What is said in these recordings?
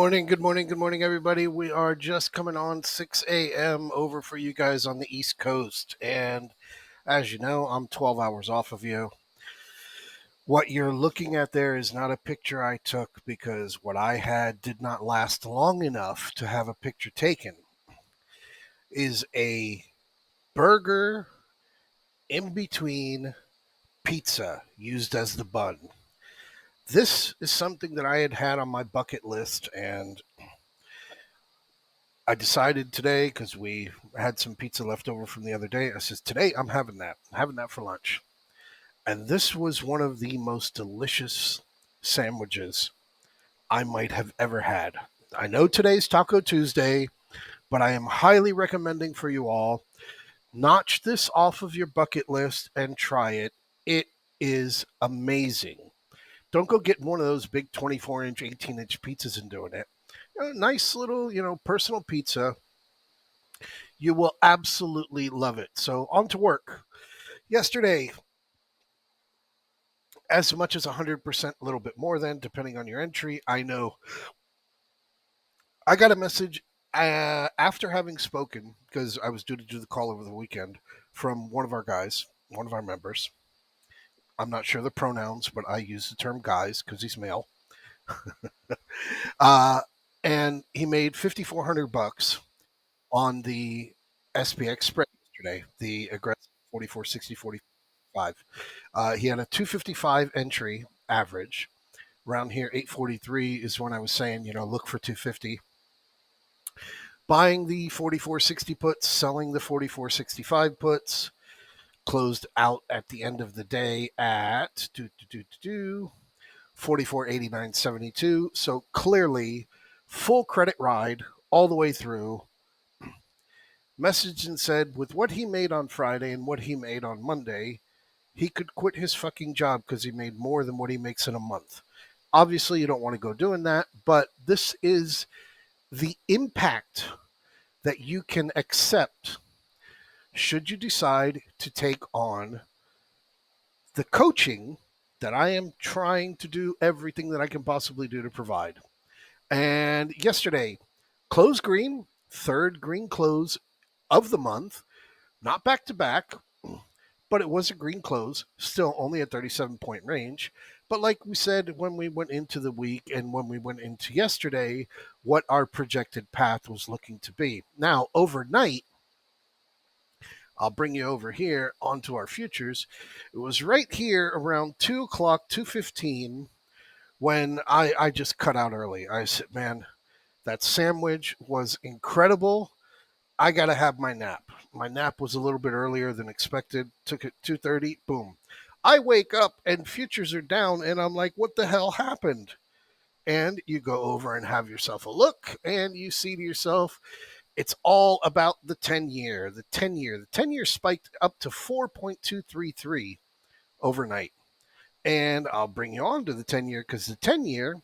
Good morning, everybody. We are just coming on 6 a.m. over for you guys on the East Coast. And as you know, I'm 12 hours off of you. What you're looking at there is not a picture I took because what I had did not last long enough to have a picture taken. Is a burger in between pizza used as the bun. This is something that I had on my bucket list, and I decided today because we had some pizza left over from the other day. I says, today I'm having that. I'm having that for lunch. And this was one of the most delicious sandwiches I might have ever had. I know today's Taco Tuesday, but I am highly recommending for you all, notch this off of your bucket list and try it. It is amazing. Don't go getting one of those big 24-inch, 18-inch pizzas and doing it. A nice little, personal pizza. You will absolutely love it. So on to work. Yesterday, as much as 100%, a little bit more than, depending on your entry. I know I got a message after having spoken, because I was due to do the call over the weekend, from one of our guys, one of our members. I'm not sure the pronouns, but I use the term guys because he's male. uh, and he made $5,400 on the SPX spread yesterday, the aggressive 44, 60, 45. He had a 255 entry average. Around here, 843 is when I was saying, look for 250. Buying the 4460 puts, selling the 4465 puts. Closed out at the end of the day at 4489.72. So clearly, full credit ride all the way through. Messaged and said, with what he made on Friday and what he made on Monday, he could quit his fucking job because he made more than what he makes in a month. Obviously, you don't want to go doing that, but this is the impact that you can accept should you decide to take on the coaching that I am trying to do everything that I can possibly do to provide. And yesterday, close green, third green close of the month, not back to back, but it was a green close, still only a 37-point range. But like we said when we went into the week and when we went into yesterday, what our projected path was looking to be. Now, overnight, I'll bring you over here onto our futures. It was right here around 2 o'clock, 2:15, when I just cut out early. I said, man, that sandwich was incredible. I got to have my nap. My nap was a little bit earlier than expected. Took it 2:30. Boom. I wake up and futures are down, and I'm like, what the hell happened? And you go over and have yourself a look, and you see to yourself, it's all about the 10-year. The 10-year. The 10-year spiked up to 4.233 overnight. And I'll bring you on to the 10-year because the 10-year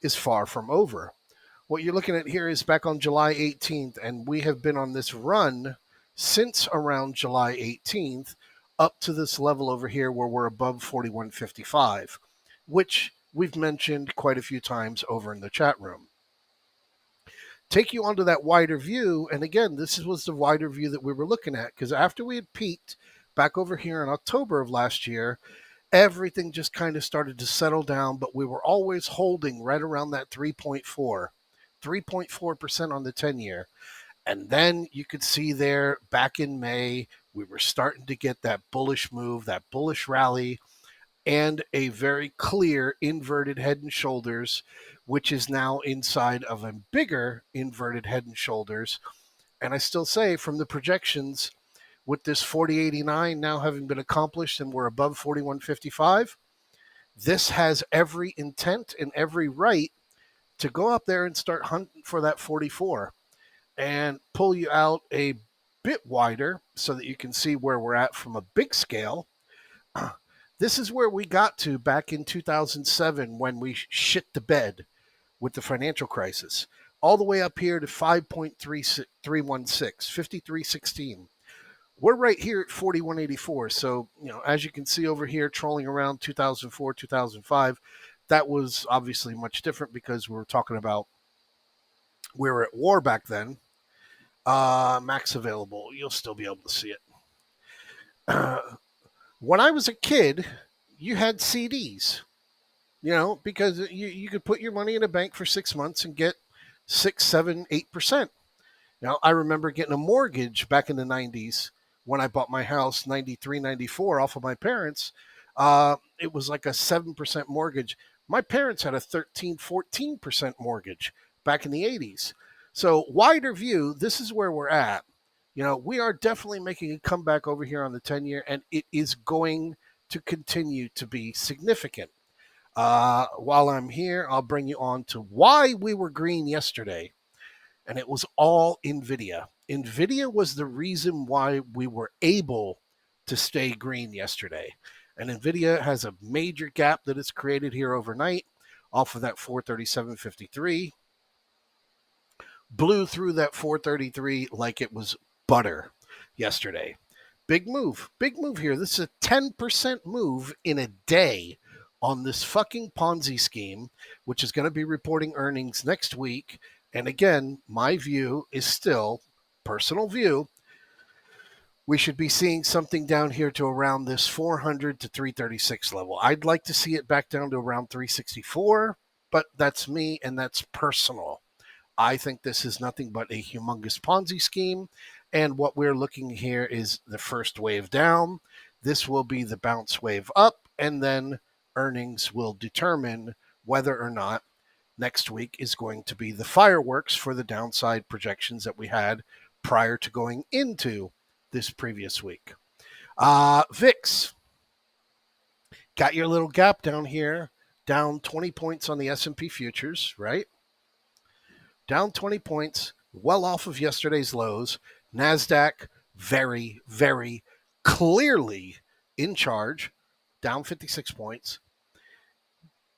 is far from over. What you're looking at here is back on July 18th, and we have been on this run since around July 18th up to this level over here where we're above 41.55, which we've mentioned quite a few times over in the chat room. Take you onto that wider view, and again, this was the wider view that we were looking at, because after we had peaked back over here in October of last year, everything just kind of started to settle down, but we were always holding right around that 3.4% on the 10-year. And then you could see there back in May, we were starting to get that bullish move, that bullish rally, and a very clear inverted head and shoulders, which is now inside of a bigger inverted head and shoulders. And I still say from the projections, with this 4089 now having been accomplished and we're above 4155, this has every intent and every right to go up there and start hunting for that 44 and pull you out a bit wider so that you can see where we're at from a big scale. This is where we got to back in 2007 when we shit the bed with the financial crisis, all the way up here to 5.316, 5316. We're right here at 4184. So, as you can see over here, trolling around 2004, 2005, that was obviously much different because we were talking about We were at war back then. Max available. You'll still be able to see it. When I was a kid, you had CDs, because you could put your money in a bank for 6 months and get 6, 7, 8%. Now, I remember getting a mortgage back in the 90s when I bought my house, 93, 94, off of my parents. It was like a 7% mortgage. My parents had a 13, 14% mortgage back in the 80s. So, wider view, this is where we're at. We are definitely making a comeback over here on the 10-year, and it is going to continue to be significant. While I'm here, I'll bring you on to why we were green yesterday, and it was all NVIDIA. NVIDIA was the reason why we were able to stay green yesterday. And NVIDIA has a major gap that it's created here overnight off of that 437.53. Blew through that 433 like it was butter yesterday. Big move here. This is a 10% move in a day on this fucking Ponzi scheme, which is going to be reporting earnings next week. And again, my view is still personal view. We should be seeing something down here to around this 400 to 336 level. I'd like to see it back down to around 364, but that's me and that's personal. I think this is nothing but a humongous Ponzi scheme. And what we're looking here is the first wave down. This will be the bounce wave up, and then earnings will determine whether or not next week is going to be the fireworks for the downside projections that we had prior to going into this previous week. VIX, got your little gap down here, down 20 points on the S&P futures, right? Down 20 points, well off of yesterday's lows. NASDAQ, very, very clearly in charge, down 56 points.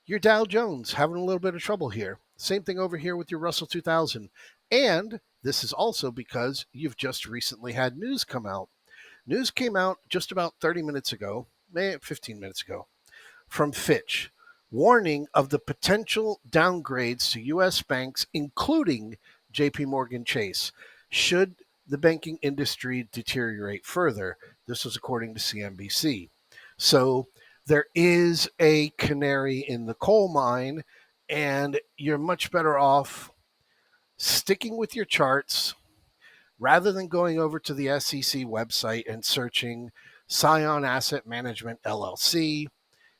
Your Dow Jones having a little bit of trouble here. Same thing over here with your Russell 2000. And this is also because you've just recently had news come out. News came out just about 30 minutes ago, 15 minutes ago, from Fitch, warning of the potential downgrades to U.S. banks, including J.P. Morgan Chase, should the banking industry deteriorate further. This was according to CNBC. So there is a canary in the coal mine, and you're much better off sticking with your charts rather than going over to the SEC website and searching Scion Asset Management LLC,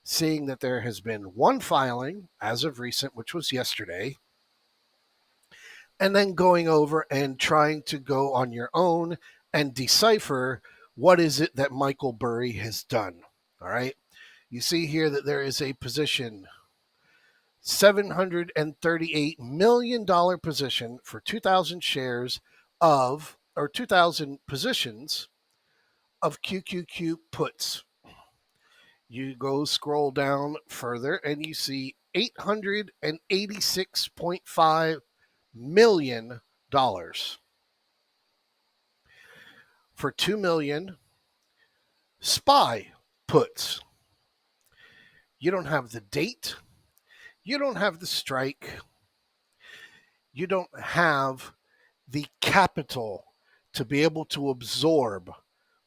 seeing that there has been one filing as of recent, which was yesterday, and then going over and trying to go on your own and decipher what is it that Michael Burry has done. All right. You see here that there is a position, $738 million position for 2,000 shares of, or 2,000 positions of QQQ puts. You go scroll down further and you see $886.5 million for 2 million SPY puts. You don't have the date. You don't have the strike. You don't have the capital to be able to absorb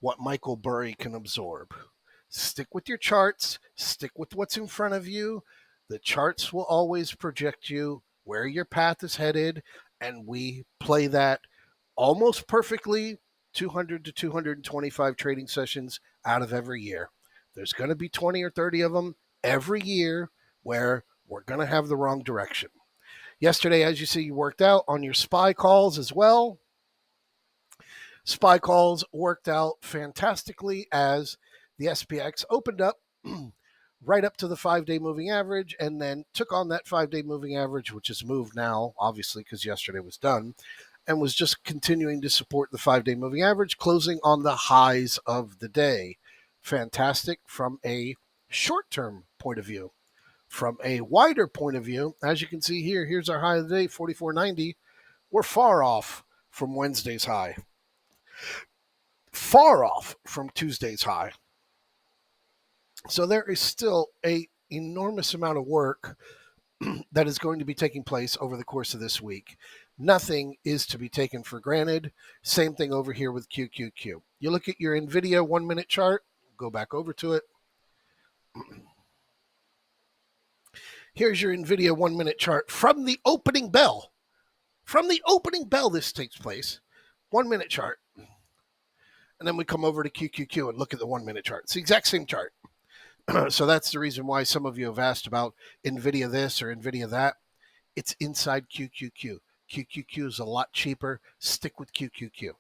what Michael Burry can absorb. Stick with your charts. Stick with what's in front of you. The charts will always project you where your path is headed, and we play that almost perfectly 200 to 225 trading sessions out of every year. There's going to be 20 or 30 of them every year where we're going to have the wrong direction. Yesterday, as you see, you worked out on your SPY calls as well. SPY calls worked out fantastically as the SPX opened up right up to the 5-day moving average and then took on that 5-day moving average, which has moved now, obviously, because yesterday was done, and was just continuing to support the 5-day moving average, closing on the highs of the day. Fantastic from a short-term point of view. From a wider point of view, as you can see here, here's our high of the day, 44.90. We're far off from Wednesday's high. Far off from Tuesday's high. So there is still an enormous amount of work that is going to be taking place over the course of this week. Nothing is to be taken for granted. Same thing over here with QQQ. You look at your NVIDIA 1-minute chart, go back over to it. Here's your NVIDIA 1-minute chart from the opening bell. From the opening bell, this takes place. 1-minute chart. And then we come over to QQQ and look at the 1-minute chart. It's the exact same chart. So that's the reason why some of you have asked about NVIDIA this or NVIDIA that. It's inside QQQ. QQQ is a lot cheaper. Stick with QQQ.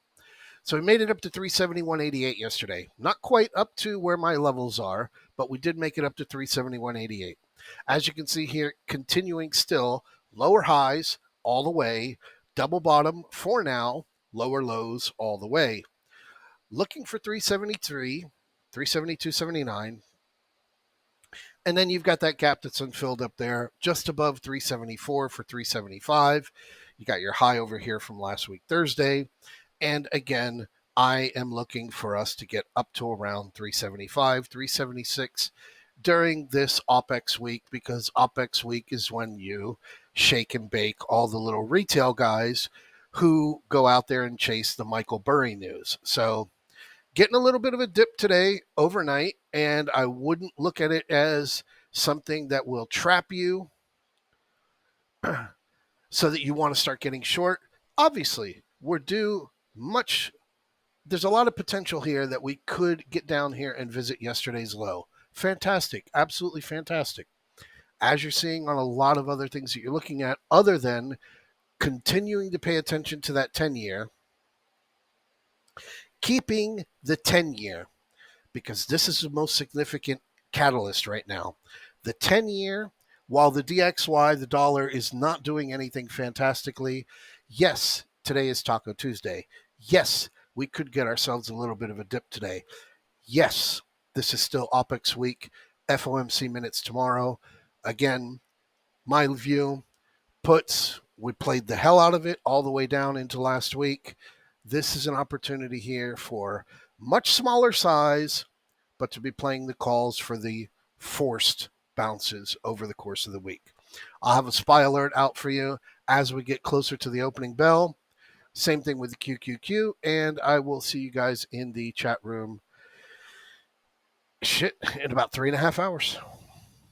So we made it up to 371.88 yesterday. Not quite up to where my levels are, but we did make it up to 371.88. As you can see here, continuing still, lower highs all the way, double bottom for now, lower lows all the way. Looking for 373, 372.79. And then you've got that gap that's unfilled up there, just above 374 for 375. You got your high over here from last week, Thursday. And again, I am looking for us to get up to around 375, 376 during this OPEX week, because OPEX week is when you shake and bake all the little retail guys who go out there and chase the Michael Burry news. So getting a little bit of a dip today overnight, and I wouldn't look at it as something that will trap you so that you want to start getting short. Obviously, we're due much. There's a lot of potential here that we could get down here and visit yesterday's low. Fantastic. Absolutely fantastic. As you're seeing on a lot of other things that you're looking at, other than continuing to pay attention to that 10-year, keeping the 10-year, because this is the most significant catalyst right now. The 10-year, while the DXY, the dollar, is not doing anything fantastically, yes, today is Taco Tuesday. Yes, we could get ourselves a little bit of a dip today. Yes, this is still OPEX week, FOMC minutes tomorrow. Again, my view, puts, we played the hell out of it all the way down into last week. This is an opportunity here for much smaller size, but to be playing the calls for the forced bounces over the course of the week. I'll have a SPY alert out for you as we get closer to the opening bell. Same thing with the QQQ, and I will see you guys in the chat room in about 3.5 hours.